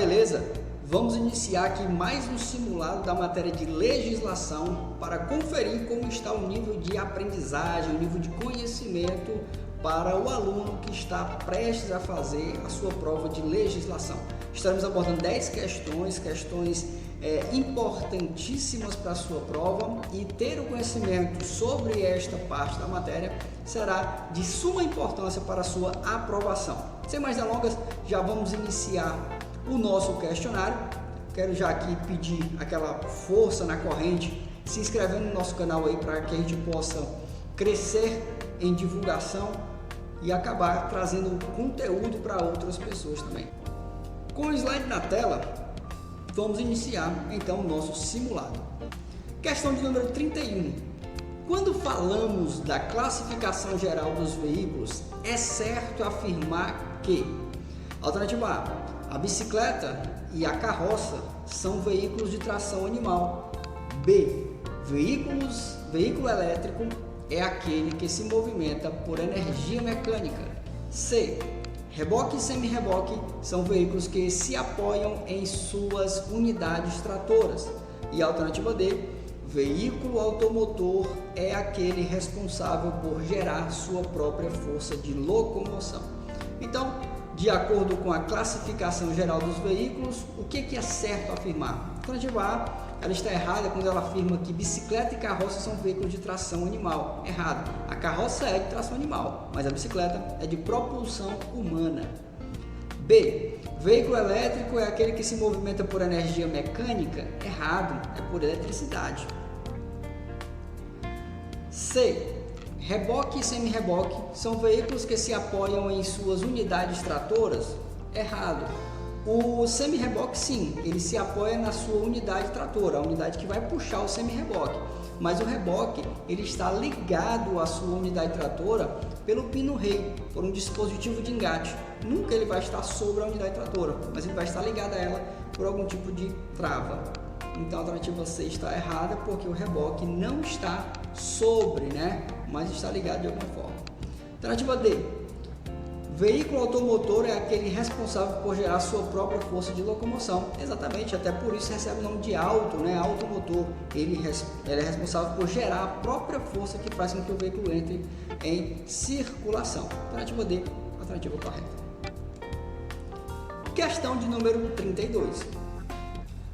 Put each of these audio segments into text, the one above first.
beleza? Vamos iniciar aqui mais um simulado da matéria de legislação para conferir como está o nível de aprendizagem, o nível de conhecimento para o aluno que está prestes a fazer a sua prova de legislação. Estaremos abordando 10 questões importantíssimas para a sua prova, e ter o conhecimento sobre esta parte da matéria será de suma importância para a sua aprovação. Sem mais delongas, já vamos iniciar o nosso questionário. Quero já aqui pedir aquela força na corrente, se inscrevendo no nosso canal aí para que a gente possa crescer em divulgação e acabar trazendo conteúdo para outras pessoas também. Com o slide na tela, vamos iniciar então o nosso simulado. Questão de número 31. Quando falamos da classificação geral dos veículos, é certo afirmar que: alternativa A bicicleta e a carroça são veículos de tração animal. B, veículo elétrico é aquele que se movimenta por energia mecânica. C, reboque e semi-reboque são veículos que se apoiam em suas unidades tratoras. E a alternativa D, veículo automotor é aquele responsável por gerar sua própria força de locomoção. Então, de acordo com a classificação geral dos veículos, o que é certo afirmar? A alternativa A, ela está errada quando ela afirma que bicicleta e carroça são veículos de tração animal. Errado. A carroça é de tração animal, mas a bicicleta é de propulsão humana. B, veículo elétrico é aquele que se movimenta por energia mecânica. Errado. É por eletricidade. C, reboque e semi-reboque são veículos que se apoiam em suas unidades tratoras. Errado. O semi-reboque, sim, ele se apoia na sua unidade tratora, a unidade que vai puxar o semi-reboque. Mas o reboque, ele está ligado à sua unidade tratora pelo pino-rei, por um dispositivo de engate. Nunca ele vai estar sobre a unidade tratora, mas ele vai estar ligado a ela por algum tipo de trava. Então a alternativa C está errada, porque o reboque não está sobre, mas está ligado de alguma forma. Alternativa D, veículo automotor é aquele responsável por gerar sua própria força de locomoção. Exatamente, até por isso recebe o nome de automotor. Ele é responsável por gerar a própria força que faz com que o veículo entre em circulação. Alternativa D, alternativa correta. Questão de número 32.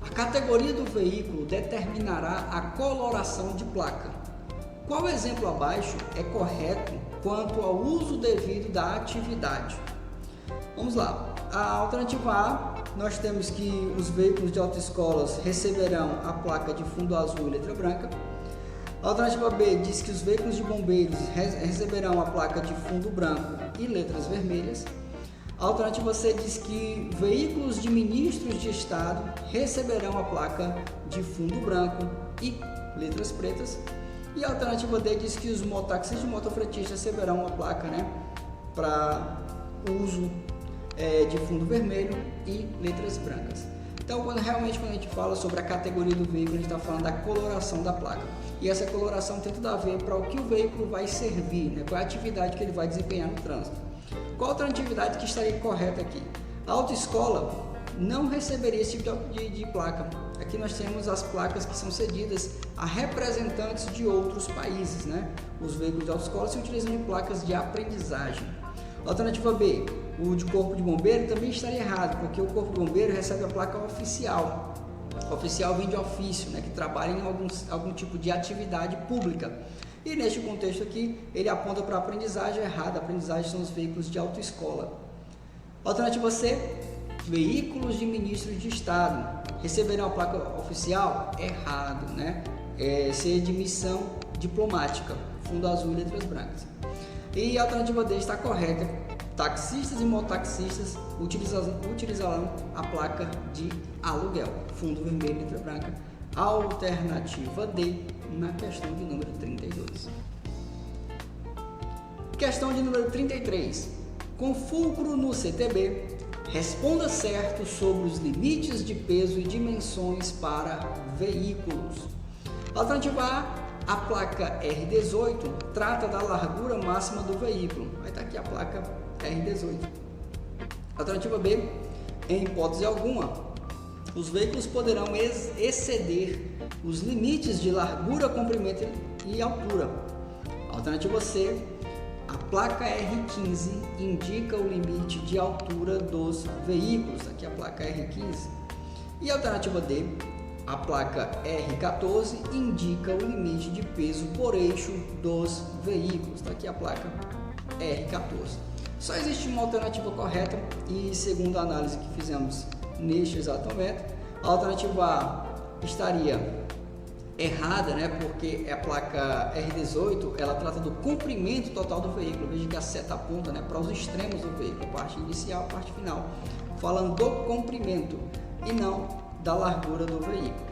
A categoria do veículo determinará a coloração de placa. Qual exemplo abaixo é correto quanto ao uso devido da atividade? Vamos lá. A alternativa A, nós temos que os veículos de autoescolas receberão a placa de fundo azul e letra branca. A alternativa B diz que os veículos de bombeiros receberão a placa de fundo branco e letras vermelhas. A alternativa C diz que veículos de ministros de Estado receberão a placa de fundo branco e letras pretas. E a alternativa D diz que os mototáxis e motofretistas receberão a placa para uso de fundo vermelho e letras brancas. Então, quando a gente fala sobre a categoria do veículo, a gente está falando da coloração da placa. E essa coloração tem tudo a ver para o que o veículo vai servir, qual é a atividade que ele vai desempenhar no trânsito. Qual outra atividade que estaria correta aqui? A autoescola não receberia esse tipo de placa. Aqui nós temos as placas que são cedidas a representantes de outros países, Os veículos de autoescola se utilizam de placas de aprendizagem. Alternativa B, o de corpo de bombeiro também estaria errado, porque o corpo de bombeiro recebe a placa oficial. Oficial vem de ofício, que trabalha em algum tipo de atividade pública. E neste contexto aqui, ele aponta para a aprendizagem errada. A aprendizagem são os veículos de autoescola. Alternativa C, veículos de ministros de Estado receberão a placa oficial? Errado, C de missão diplomática, fundo azul e letras brancas. E a alternativa D está correta. Taxistas e mototaxistas utilizarão a placa de aluguel, fundo vermelho e letra branca. Alternativa D na questão de número 32. Questão de número 33. Com fulcro no CTB, responda certo sobre os limites de peso e dimensões para veículos. Alternativa A, a placa R18 trata da largura máxima do veículo. Vai estar aqui a placa R18. Alternativa B, Em hipótese alguma, os veículos poderão exceder os limites de largura, comprimento e altura. Alternativa C, a placa R15 indica o limite de altura dos veículos. Aqui a placa R15. E a alternativa D, a placa R14 indica o limite de peso por eixo dos veículos. Está aqui a placa R14. Só existe uma alternativa correta e, segundo a análise que fizemos neste exato momento, a alternativa A estaria errada, né? Porque a placa R18 ela trata do comprimento total do veículo. Veja que a seta aponta, né, para os extremos do veículo, a parte inicial, a parte final, falando do comprimento e não da largura do veículo.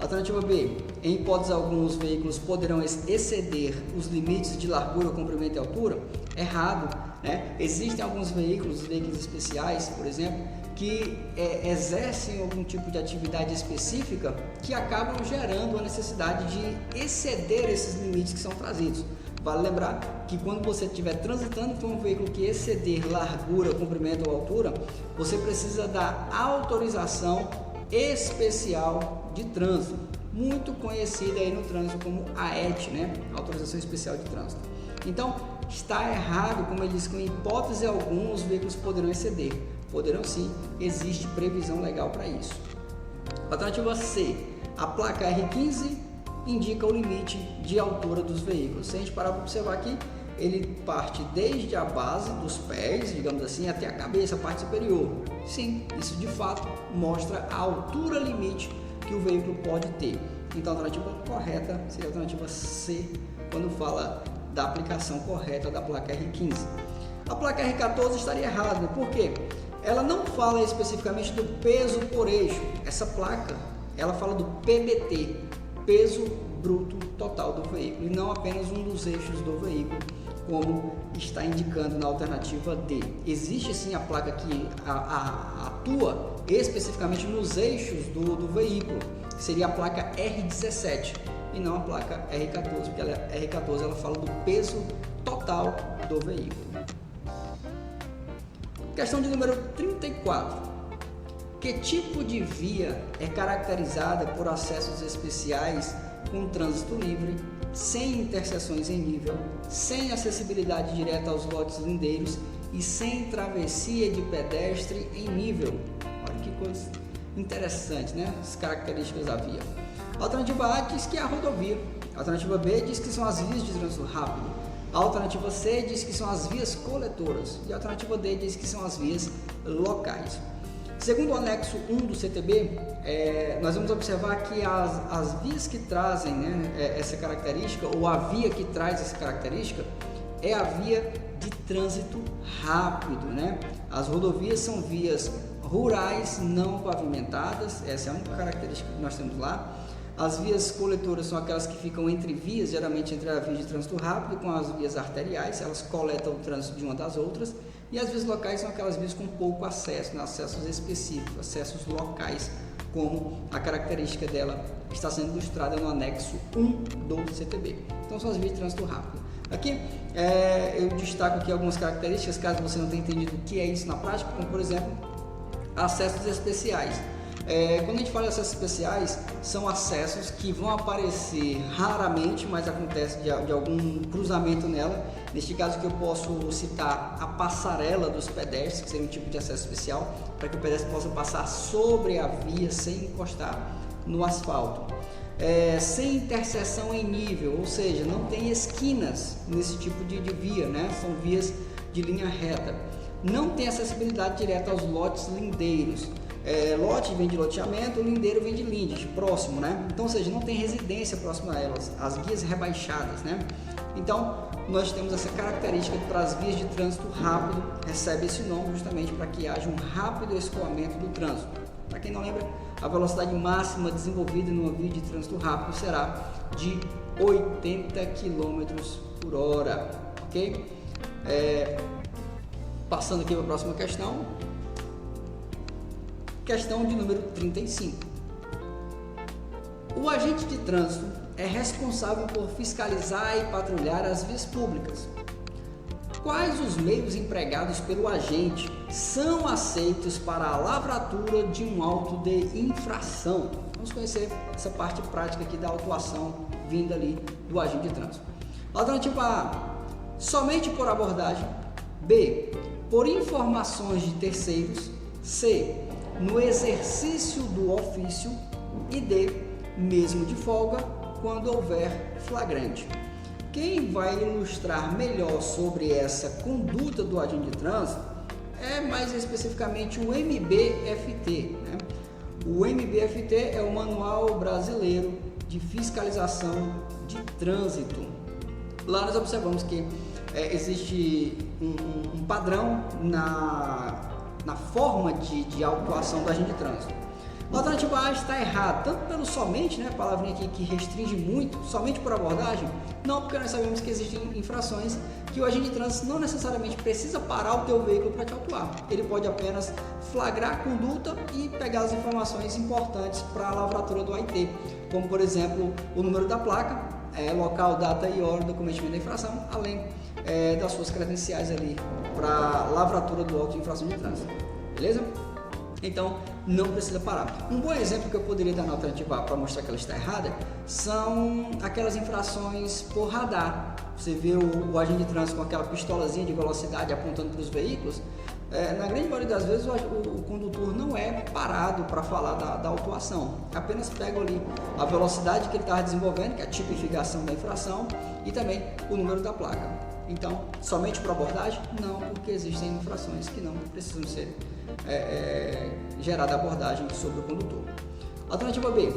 Alternativa B, em hipótese alguma, os veículos poderão exceder os limites de largura, comprimento e altura. Errado, né? Existem alguns veículos especiais, por exemplo, que exercem algum tipo de atividade específica que acabam gerando a necessidade de exceder esses limites que são trazidos. Vale lembrar que quando você estiver transitando por um veículo que exceder largura, comprimento ou altura, você precisa da autorização especial de trânsito, muito conhecida aí no trânsito como AET, né? Autorização Especial de Trânsito. Então, está errado, como ele disse, que em hipótese alguma os veículos poderão exceder. Poderão sim, existe previsão legal para isso. Alternativa C, a placa R15 indica o limite de altura dos veículos. Se a gente parar para observar aqui, ele parte desde a base dos pés, digamos assim, até a cabeça, a parte superior. Sim, isso de fato mostra a altura limite que o veículo pode ter. Então a alternativa correta seria a alternativa C, quando fala da aplicação correta da placa R15. A placa R14 estaria errada, né? Por quê? Ela não fala especificamente do peso por eixo. Essa placa, ela fala do PBT, peso bruto total do veículo, e não apenas um dos eixos do veículo, como está indicando na alternativa D. Existe sim a placa que atua especificamente nos eixos do veículo, que seria a placa R17 e não a placa R14, porque R14 ela fala do peso total do veículo. Questão de número 34. Que tipo de via é caracterizada por acessos especiais com trânsito livre, sem interseções em nível, sem acessibilidade direta aos lotes lindeiros e sem travessia de pedestre em nível? Olha que coisa interessante, né? As características da via. A alternativa A diz que é a rodovia. A alternativa B diz que são as vias de trânsito rápido. A alternativa C diz que são as vias coletoras. E a alternativa D diz que são as vias locais. Segundo o anexo 1 do CTB, nós vamos observar que as vias que trazem, né, essa característica, ou a via que traz essa característica, é a via de trânsito rápido, né? As rodovias são vias rurais não pavimentadas, essa é a única característica que nós temos lá. As vias coletoras são aquelas que ficam entre vias, geralmente entre a via de trânsito rápido com as vias arteriais, elas coletam o trânsito de uma das outras. E as vias locais são aquelas vias com pouco acesso, né? Acessos específicos, acessos locais, como a característica dela está sendo ilustrada no anexo 1 do CTB. Então são as vias de trânsito rápido. Aqui eu destaco aqui algumas características, caso você não tenha entendido o que é isso na prática, como por exemplo, acessos especiais. Quando a gente fala de acessos especiais, são acessos que vão aparecer raramente, mas acontece de algum cruzamento nela. Neste caso que eu posso citar a passarela dos pedestres, que seria um tipo de acesso especial, para que o pedestre possa passar sobre a via sem encostar no asfalto. Sem interseção em nível, ou seja, não tem esquinas nesse tipo de via, né? São vias de linha reta. Não tem acessibilidade direta aos lotes lindeiros. Lote vem de loteamento, lindeiro vem de lindes, próximo, né? Então, ou seja, não tem residência próxima a elas, as vias rebaixadas, né? Então, nós temos essa característica para as vias de trânsito rápido, recebe esse nome justamente para que haja um rápido escoamento do trânsito. Para quem não lembra, a velocidade máxima desenvolvida numa via de trânsito rápido será de 80 km por hora, ok? Passando aqui para a próxima questão. Questão de número 35. O agente de trânsito é responsável por fiscalizar e patrulhar as vias públicas. Quais os meios empregados pelo agente são aceitos para a lavratura de um auto de infração? Vamos conhecer essa parte prática aqui da autuação vinda ali do agente de trânsito. Alternativa A, somente por abordagem. B, por informações de terceiros. C, no exercício do ofício. E D, mesmo de folga, quando houver flagrante. Quem vai ilustrar melhor sobre essa conduta do agente de trânsito é mais especificamente o MBFT, né? O MBFT é o Manual Brasileiro de Fiscalização de Trânsito. Lá nós observamos que existe um padrão na forma de autuação do agente de trânsito. A alternativa A está errada, tanto pelo somente, né, a palavrinha aqui que restringe muito, somente por abordagem, não, porque nós sabemos que existem infrações que o agente de trânsito não necessariamente precisa parar o teu veículo para te autuar. Ele pode apenas flagrar a conduta e pegar as informações importantes para a lavratura do AIT, como por exemplo o número da placa, local, data e hora do cometimento da infração, além das suas credenciais ali para a lavratura do auto de infração de trânsito, beleza? Então, não precisa parar. Um bom exemplo que eu poderia dar na alternativa A para mostrar que ela está errada são aquelas infrações por radar. Você vê o agente de trânsito com aquela pistolazinha de velocidade apontando para os veículos. Na grande maioria das vezes o condutor não é parado para falar da autuação. Apenas pega ali a velocidade que ele está desenvolvendo, que é a tipificação da infração, e também o número da placa. Então, somente por abordagem? Não, porque existem infrações que não precisam ser gerada abordagem sobre o condutor. Alternativa B,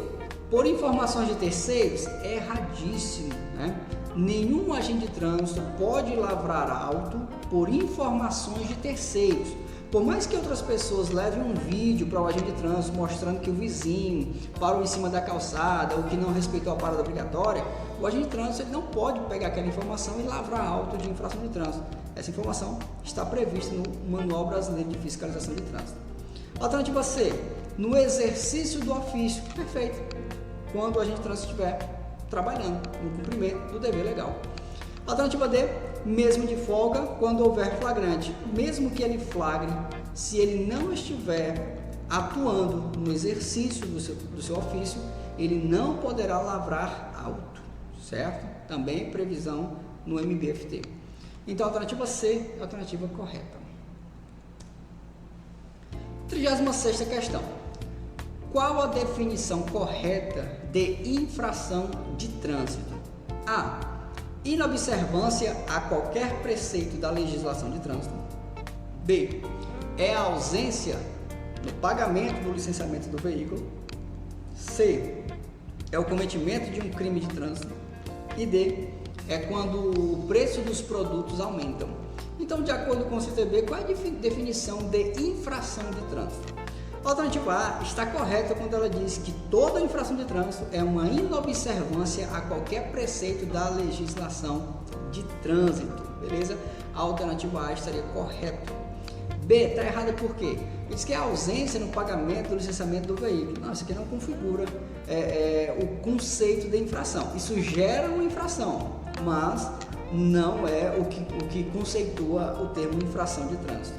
por informações de terceiros, é erradíssimo, né? Nenhum agente de trânsito pode lavrar auto por informações de terceiros. Por mais que outras pessoas levem um vídeo para o agente de trânsito mostrando que o vizinho parou em cima da calçada ou que não respeitou a parada obrigatória, o agente de trânsito ele não pode pegar aquela informação e lavrar auto de infração de trânsito. Essa informação está prevista no Manual Brasileiro de Fiscalização de Trânsito. Alternativa C, no exercício do ofício. Perfeito. Quando o agente de trânsito estiver trabalhando no cumprimento do dever legal. Alternativa D, mesmo de folga, quando houver flagrante. Mesmo que ele flagre, se ele não estiver atuando no exercício do seu ofício, ele não poderá lavrar auto, certo? Também previsão no MBFT. Então, a alternativa C é a alternativa correta. 36ª questão. Qual a definição correta de infração de trânsito? A. Inobservância a qualquer preceito da legislação de trânsito. B. É a ausência do pagamento do licenciamento do veículo. C. É o cometimento de um crime de trânsito. E D. É quando o preço dos produtos aumentam. Então, de acordo com o CTB, qual é a definição de infração de trânsito? A alternativa A está correta quando ela diz que toda infração de trânsito é uma inobservância a qualquer preceito da legislação de trânsito, beleza? A alternativa A estaria correta. B está errada por quê? Diz que é a ausência no pagamento do licenciamento do veículo. Não, isso aqui não configura o conceito de infração. Isso gera uma infração, mas não é o que conceitua o termo infração de trânsito.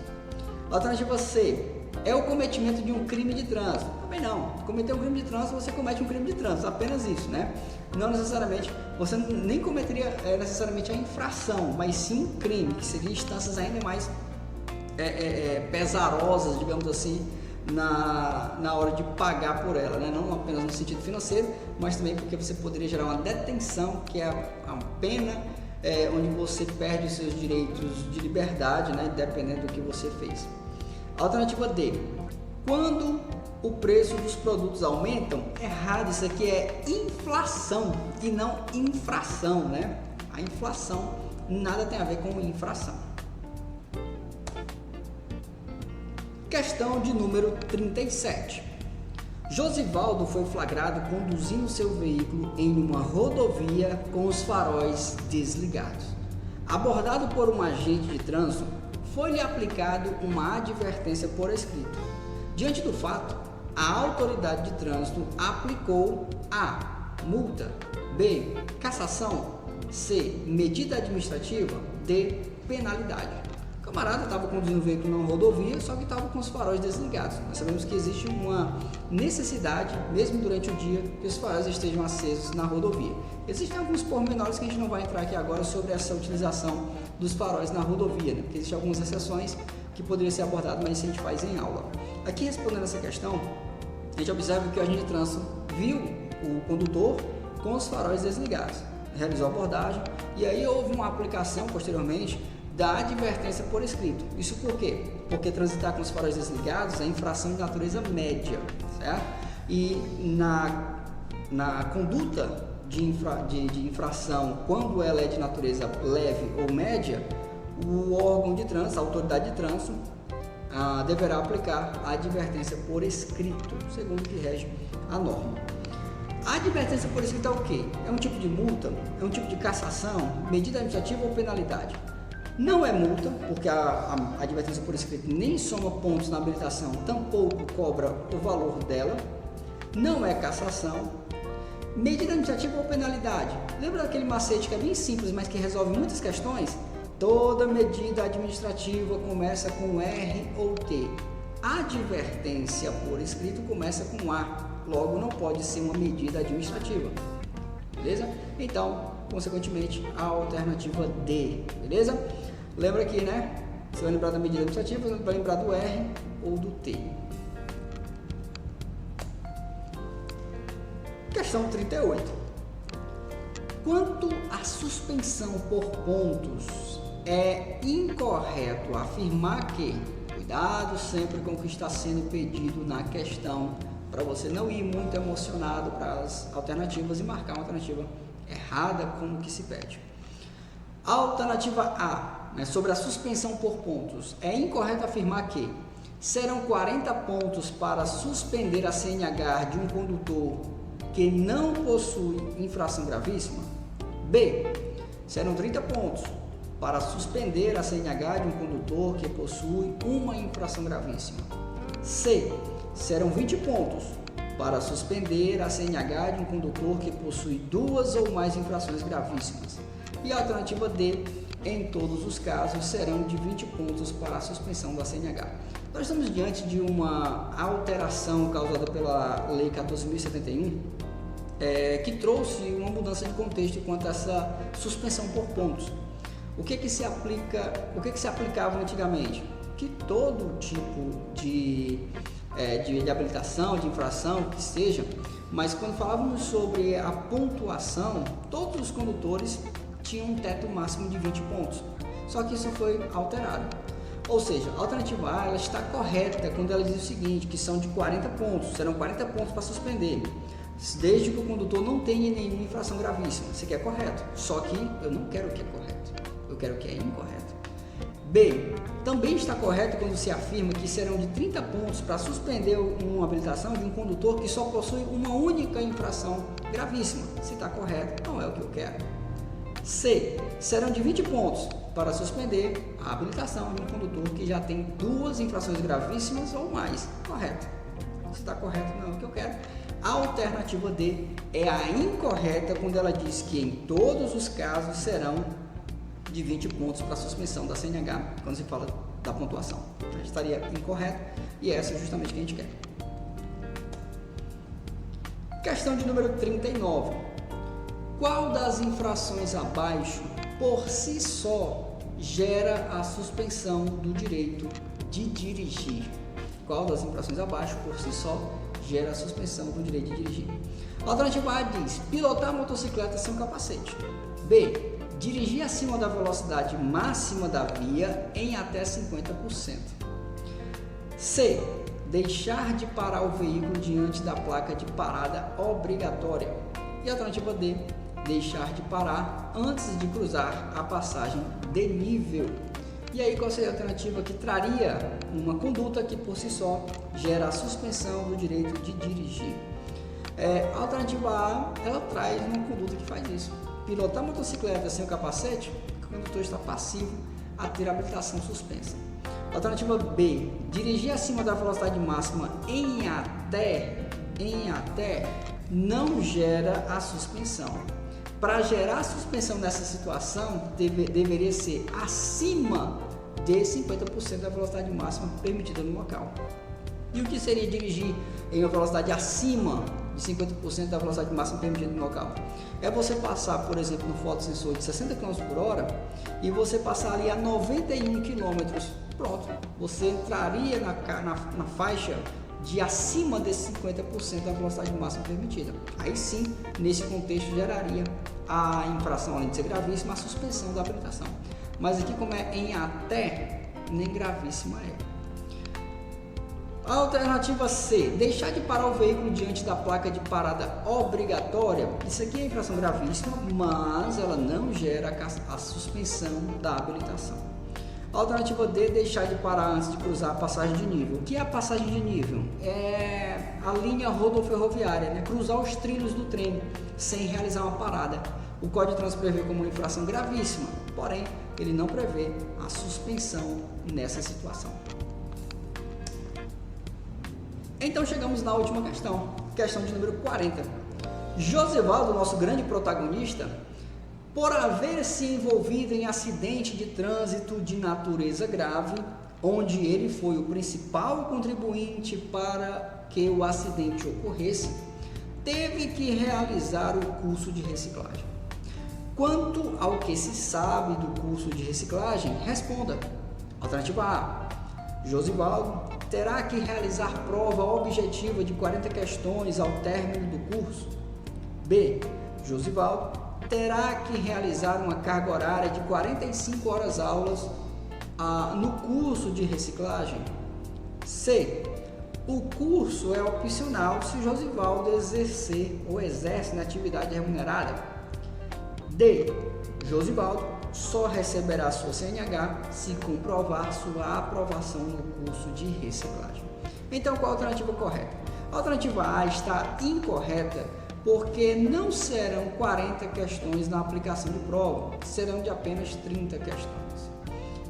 Alternativa C, é o cometimento de um crime de trânsito. Também não. Cometer um crime de trânsito, você comete um crime de trânsito, apenas isso, né? Não necessariamente, você nem cometeria necessariamente a infração, mas sim um crime, que seria instâncias ainda mais pesarosas, digamos assim, na hora de pagar por ela, né? Não apenas no sentido financeiro, mas também porque você poderia gerar uma detenção, que é a pena onde você perde os seus direitos de liberdade, né? Dependendo do que você fez. Alternativa D, quando o preço dos produtos aumentam, errado, isso aqui é inflação e não infração, né? A inflação nada tem a ver com infração. Questão de número 37. Josivaldo foi flagrado conduzindo seu veículo em uma rodovia com os faróis desligados. Abordado por um agente de trânsito, foi-lhe aplicado uma advertência por escrito. Diante do fato, a autoridade de trânsito aplicou A. Multa. B. Cassação. C. Medida administrativa. de penalidade. O camarada estava conduzindo o veículo na rodovia, só que estava com os faróis desligados. Nós sabemos que existe uma necessidade, mesmo durante o dia, que os faróis estejam acesos na rodovia. Existem alguns pormenores que a gente não vai entrar aqui agora sobre essa utilização dos faróis na rodovia, né? Porque existem algumas exceções que poderiam ser abordadas, mas isso a gente faz em aula. Aqui, respondendo essa questão, a gente observa que o agente de trânsito viu o condutor com os faróis desligados, realizou a abordagem e aí houve uma aplicação posteriormente da advertência por escrito. Isso por quê? Porque transitar com os faróis desligados é infração de natureza média, certo? E na conduta de infração, quando ela é de natureza leve ou média, o órgão de trânsito, a autoridade de trânsito, deverá aplicar a advertência por escrito, segundo o que rege a norma. A advertência por escrito é o quê? É um tipo de multa? É um tipo de cassação? Medida administrativa ou penalidade? Não é multa, porque a advertência por escrito nem soma pontos na habilitação, tampouco cobra o valor dela. Não é cassação. Medida administrativa ou penalidade? Lembra daquele macete que é bem simples, mas que resolve muitas questões? Toda medida administrativa começa com R ou T. Advertência por escrito começa com A, logo não pode ser uma medida administrativa. Beleza? Então, consequentemente, a alternativa D, beleza? Lembra aqui, né? Você vai lembrar da medida administrativa, você vai lembrar do R ou do T. Questão 38. Quanto à suspensão por pontos, é incorreto afirmar que, cuidado sempre com o que está sendo pedido na questão, para você não ir muito emocionado para as alternativas e marcar uma alternativa errada como que se pede. Alternativa A, né, sobre a suspensão por pontos, é incorreto afirmar que serão 40 pontos para suspender a CNH de um condutor que não possui infração gravíssima. B, serão 30 pontos para suspender a CNH de um condutor que possui uma infração gravíssima. C, serão 20 pontos para suspender a CNH de um condutor que possui 2 ou mais infrações gravíssimas. E a alternativa D, em todos os casos, serão de 20 pontos para a suspensão da CNH. Nós estamos diante de uma alteração causada pela Lei 14.071, que trouxe uma mudança de contexto quanto a essa suspensão por pontos. O que se aplicava antigamente? Que todo tipo de habilitação, de infração, que seja, mas quando falávamos sobre a pontuação, todos os condutores tinham um teto máximo de 20 pontos, só que isso foi alterado. Ou seja, a alternativa A ela está correta quando ela diz o seguinte, que são de 40 pontos, serão 40 pontos para suspender, desde que o condutor não tenha nenhuma infração gravíssima. Isso aqui é correto, só que eu não quero o que é correto, eu quero o que é incorreto. B, também está correto quando se afirma que serão de 30 pontos para suspender uma habilitação de um condutor que só possui uma única infração gravíssima. Se está correto, não é o que eu quero. C, serão de 20 pontos para suspender a habilitação de um condutor que já tem 2 infrações gravíssimas ou mais. Correto. Se está correto, não é o que eu quero. A alternativa D é a incorreta quando ela diz que em todos os casos serão de 20 pontos para a suspensão da CNH, quando se fala da pontuação. Estaria incorreto e essa é justamente o que a gente quer. Questão de número 39. Qual das infrações abaixo, por si só, gera a suspensão do direito de dirigir? Qual das infrações abaixo, por si só, gera a suspensão do direito de dirigir? A alternativa A diz: pilotar a motocicleta sem capacete. B, dirigir acima da velocidade máxima da via em até 50%. C, deixar de parar o veículo diante da placa de parada obrigatória. E a alternativa D, deixar de parar antes de cruzar a passagem de nível. E aí qual seria a alternativa que traria uma conduta que por si só gera a suspensão do direito de dirigir? A alternativa A, ela traz uma conduta que faz isso. Pilotar motocicleta sem o capacete, o condutor está passivo a ter a habilitação suspensa. Alternativa B, dirigir acima da velocidade máxima em até não gera a suspensão. para gerar suspensão nessa situação, deveria ser acima de 50% da velocidade máxima permitida no local. E o que seria dirigir em uma velocidade acima de 50% da velocidade máxima permitida no local? É você passar, por exemplo, no fotossensor de 60 km por hora e você passar ali a 91 km. Pronto, você entraria na faixa de acima de 50% da velocidade máxima permitida. Aí sim, nesse contexto, geraria a infração, além de ser gravíssima, a suspensão da habilitação. Mas aqui, como é em até, nem gravíssima é. A alternativa C, deixar de parar o veículo diante da placa de parada obrigatória. Isso aqui é infração gravíssima, mas ela não gera a suspensão da habilitação. A alternativa D, deixar de parar antes de cruzar a passagem de nível. O que é a passagem de nível? É a linha rodoferroviária, né? Cruzar os trilhos do trem sem realizar uma parada. O Código de Trânsito prevê como uma infração gravíssima, porém ele não prevê a suspensão nessa situação. Então chegamos na última questão de número 40. Josivaldo, nosso grande protagonista, por haver se envolvido em acidente de trânsito de natureza grave, onde ele foi o principal contribuinte para que o acidente ocorresse, teve que realizar o curso de reciclagem. Quanto ao que se sabe do curso de reciclagem, responda. Alternativa A, Josivaldo terá que realizar prova objetiva de 40 questões ao término do curso. B, Josivaldo terá que realizar uma carga horária de 45 horas aulas no curso de reciclagem. C, o curso é opcional se Josivaldo exercer ou exerce na atividade remunerada. D, Josivaldo só receberá sua CNH se comprovar sua aprovação no curso de reciclagem. Então, qual a alternativa correta? A alternativa A está incorreta porque não serão 40 questões na aplicação de prova, serão de apenas 30 questões.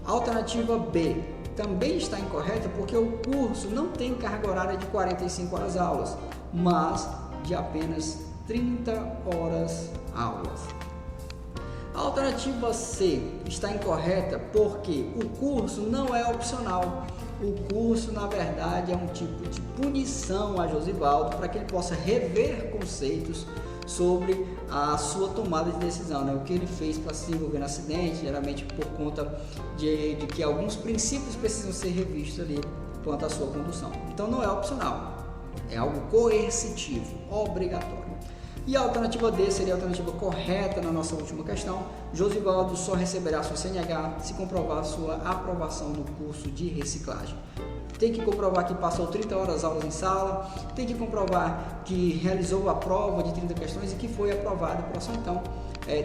A alternativa B também está incorreta porque o curso não tem carga horária de 45 horas aulas, mas de apenas 30 horas aulas. A alternativa C está incorreta porque o curso não é opcional. O curso, na verdade, é um tipo de punição a Josivaldo para que ele possa rever conceitos sobre a sua tomada de decisão, né? O que ele fez para se envolver no acidente, geralmente por conta de que alguns princípios precisam ser revistos ali quanto à sua condução. Então não é opcional, é algo coercitivo, obrigatório. E a alternativa D seria a alternativa correta na nossa última questão. Josivaldo só receberá sua CNH se comprovar sua aprovação no curso de reciclagem. Tem que comprovar que passou 30 horas aulas em sala, tem que comprovar que realizou a prova de 30 questões e que foi aprovado. Próximo, então,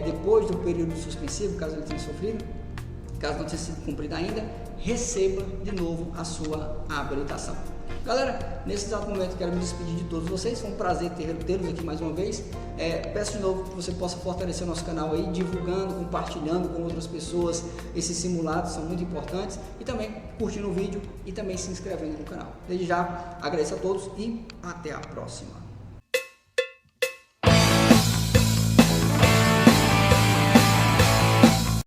depois do período suspensivo, caso ele tenha sofrido, caso não tenha sido cumprido ainda, receba de novo a sua habilitação. Galera, nesse exato momento quero me despedir de todos vocês, foi um prazer tê-los aqui mais uma vez. Peço de novo que você possa fortalecer o nosso canal aí, divulgando, compartilhando com outras pessoas. Esses simulados são muito importantes e também curtindo o vídeo e também se inscrevendo no canal. Desde já, agradeço a todos e até a próxima.